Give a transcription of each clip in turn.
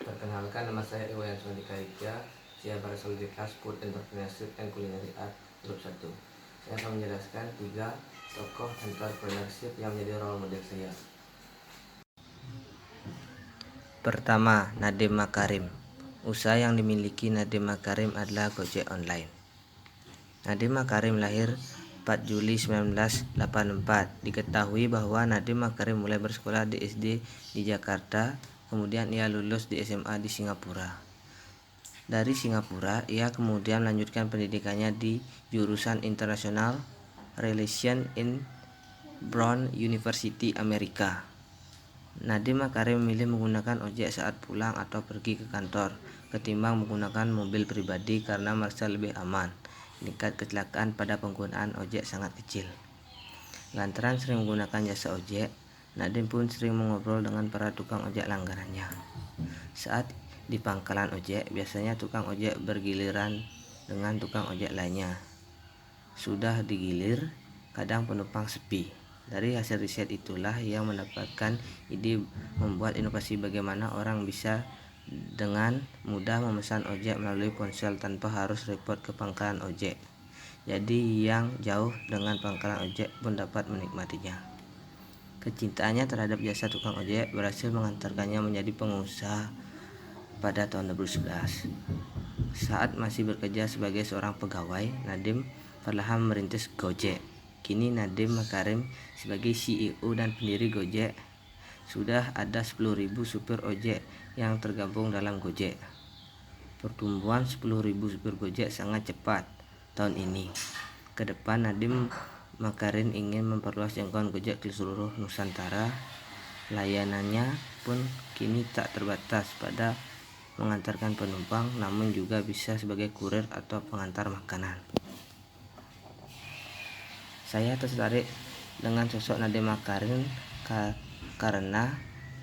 Perkenalkan, nama saya Iwayan Sundika Ika. Saya berasal dari kelas Food Entrepreneurship and Culinary Art Grup 1. Saya akan menjelaskan 3 tokoh entrepreneurship yang menjadi role model saya. Pertama, Nadiem Makarim. Usaha yang dimiliki Nadiem Makarim adalah Gojek Online. Nadiem Makarim lahir 4 Juli 1984. Diketahui bahwa Nadiem Makarim mulai bersekolah di SD di Jakarta, kemudian ia lulus di SMA di Singapura. Dari Singapura, ia kemudian melanjutkan pendidikannya di jurusan International Relations in Brown University, Amerika. Nadiem Makarim memilih menggunakan ojek saat pulang atau pergi ke kantor ketimbang menggunakan mobil pribadi karena merasa lebih aman. Tingkat kecelakaan pada penggunaan ojek sangat kecil. Lantaran sering menggunakan jasa ojek, Nadiem pun sering mengobrol dengan para tukang ojek langganannya. Saat di pangkalan ojek, biasanya tukang ojek bergiliran dengan tukang ojek lainnya. Sudah digilir, kadang penumpang sepi. Dari hasil riset itulah ia mendapatkan ide membuat inovasi bagaimana orang bisa dengan mudah memesan ojek melalui ponsel tanpa harus repot ke pangkalan ojek. Jadi yang jauh dengan pangkalan ojek pun dapat menikmatinya. Kecintaannya terhadap jasa tukang ojek berhasil mengantarkannya menjadi pengusaha pada tahun 2011. Saat masih bekerja sebagai seorang pegawai, Nadiem perlahan merintis Gojek. Kini Nadiem Makarim sebagai CEO dan pendiri Gojek. Sudah ada 10.000 supir ojek yang tergabung dalam Gojek. Pertumbuhan 10.000 supir Gojek sangat cepat tahun ini. Ke depan Nadiem Makarim ingin memperluas jangkauan Gojek ke seluruh Nusantara. Layanannya pun kini tak terbatas pada mengantarkan penumpang, namun juga bisa sebagai kurir atau pengantar makanan. Saya tertarik dengan sosok Nadiem Makarim karena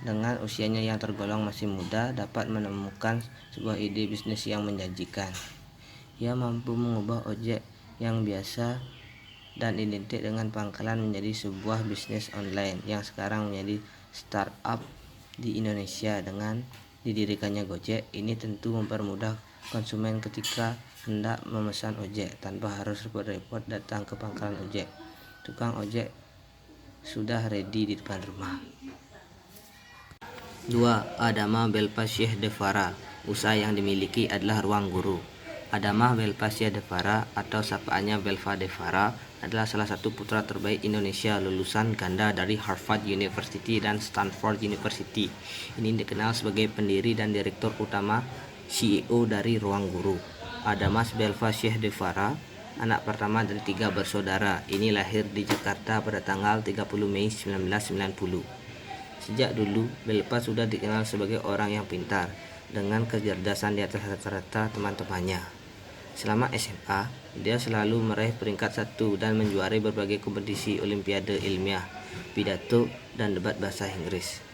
dengan usianya yang tergolong masih muda dapat menemukan sebuah ide bisnis yang menjanjikan. Ia mampu mengubah ojek yang biasa dan identik dengan pangkalan menjadi sebuah bisnis online yang sekarang menjadi startup di Indonesia. Dengan didirikannya Gojek, ini tentu mempermudah konsumen ketika hendak memesan ojek tanpa harus repot-repot datang ke pangkalan ojek. Tukang ojek sudah ready di depan rumah. 2. Adama Belpa Syekh Devara. Usaha yang dimiliki adalah Ruang Guru. Adama Belpa Syekh Devara atau sapaannya Belva Devara adalah salah satu putra terbaik Indonesia lulusan ganda dari Harvard University dan Stanford University. Ini dikenal sebagai pendiri dan direktur utama CEO dari Ruang Guru. Adamas Belva Syekh Devara, anak pertama dari 3 bersaudara. Ini lahir di Jakarta pada tanggal 30 Mei 1990. Sejak dulu, Belpa sudah dikenal sebagai orang yang pintar, dengan kecerdasan di atas rata-rata teman-temannya. Selama SMA, dia selalu meraih peringkat 1 dan menjuarai berbagai kompetisi olimpiade ilmiah, pidato, dan debat bahasa Inggris.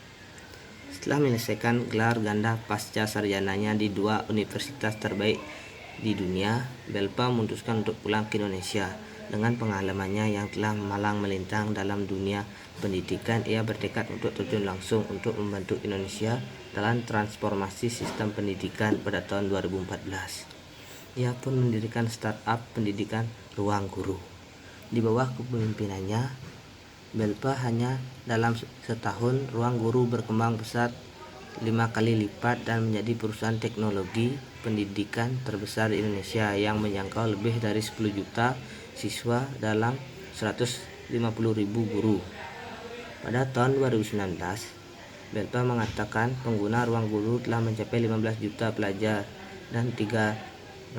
Setelah menyelesaikan gelar ganda pasca sarjananya di 2 universitas terbaik di dunia, Belpa memutuskan untuk pulang ke Indonesia. Dengan pengalamannya yang telah malang melintang dalam dunia pendidikan, ia bertekad untuk terjun langsung untuk membantu Indonesia dalam transformasi sistem pendidikan pada tahun 2014. Ia pun mendirikan startup pendidikan Ruang Guru. Di bawah kepemimpinannya, Belpa hanya dalam setahun Ruang Guru berkembang pesat 5 kali lipat dan menjadi perusahaan teknologi pendidikan terbesar di Indonesia yang menjangkau lebih dari 10 juta siswa dalam 150.000 guru. Pada tahun 2019, Belpa mengatakan pengguna Ruang Guru telah mencapai 15 juta pelajar dan 300.000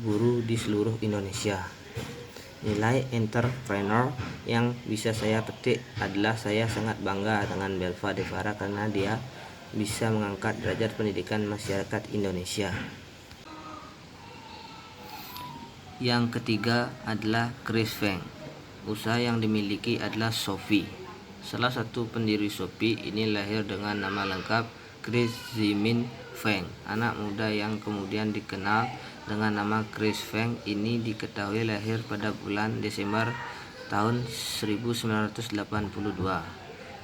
guru di seluruh Indonesia. Nilai entrepreneur yang bisa saya petik adalah saya sangat bangga dengan Belva Devara karena dia bisa mengangkat derajat pendidikan masyarakat Indonesia. Yang ketiga adalah Chris Feng. Usaha yang dimiliki adalah Shopee. Salah satu pendiri Shopee ini lahir dengan nama lengkap Chris Zimin Feng. Anak muda yang kemudian dikenal dengan nama Chris Feng ini diketahui lahir pada bulan Desember tahun 1982.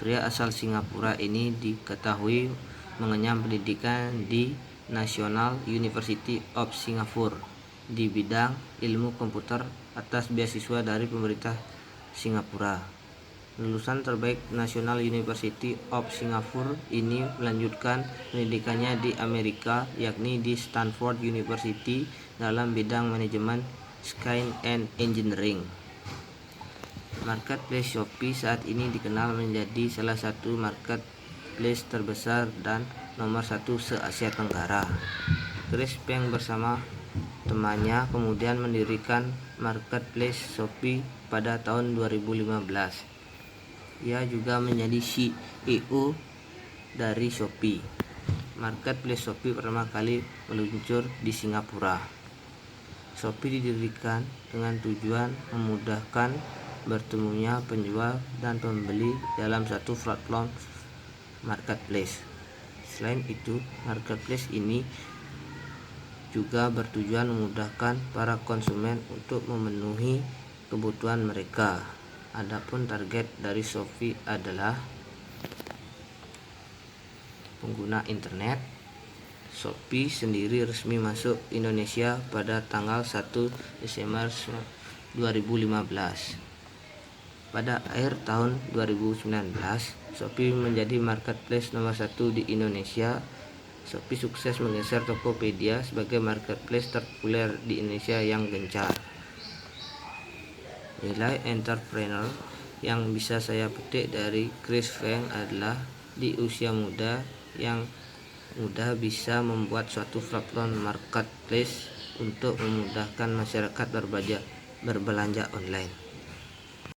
Pria asal Singapura ini diketahui mengenyam pendidikan di National University of Singapore di bidang ilmu komputer atas beasiswa dari pemerintah Singapura. Lulusan terbaik National University of Singapore ini melanjutkan pendidikannya di Amerika, yakni di Stanford University dalam bidang manajemen Science and Engineering. Marketplace Shopee saat ini dikenal menjadi salah satu marketplace terbesar dan nomor 1 se-Asia Tenggara. Chris Peng bersama temannya kemudian mendirikan Marketplace Shopee pada tahun 2015. Ia juga menjadi CEO dari Shopee. Marketplace Shopee pertama kali meluncur di Singapura. Shopee didirikan dengan tujuan memudahkan bertemunya penjual dan pembeli dalam satu platform marketplace. Selain itu, marketplace ini juga bertujuan memudahkan para konsumen untuk memenuhi kebutuhan mereka. Adapun target dari Shopee adalah pengguna internet. Shopee sendiri resmi masuk Indonesia pada tanggal 1 Desember 2015. Pada akhir tahun 2019, Shopee menjadi marketplace nomor 1 di Indonesia. Shopee sukses menggeser Tokopedia sebagai marketplace terpopuler di Indonesia yang gencar. Nilai entrepreneur yang bisa saya petik dari Chris Peng adalah di usia muda yang mudah bisa membuat suatu platform marketplace untuk memudahkan masyarakat berbelanja online.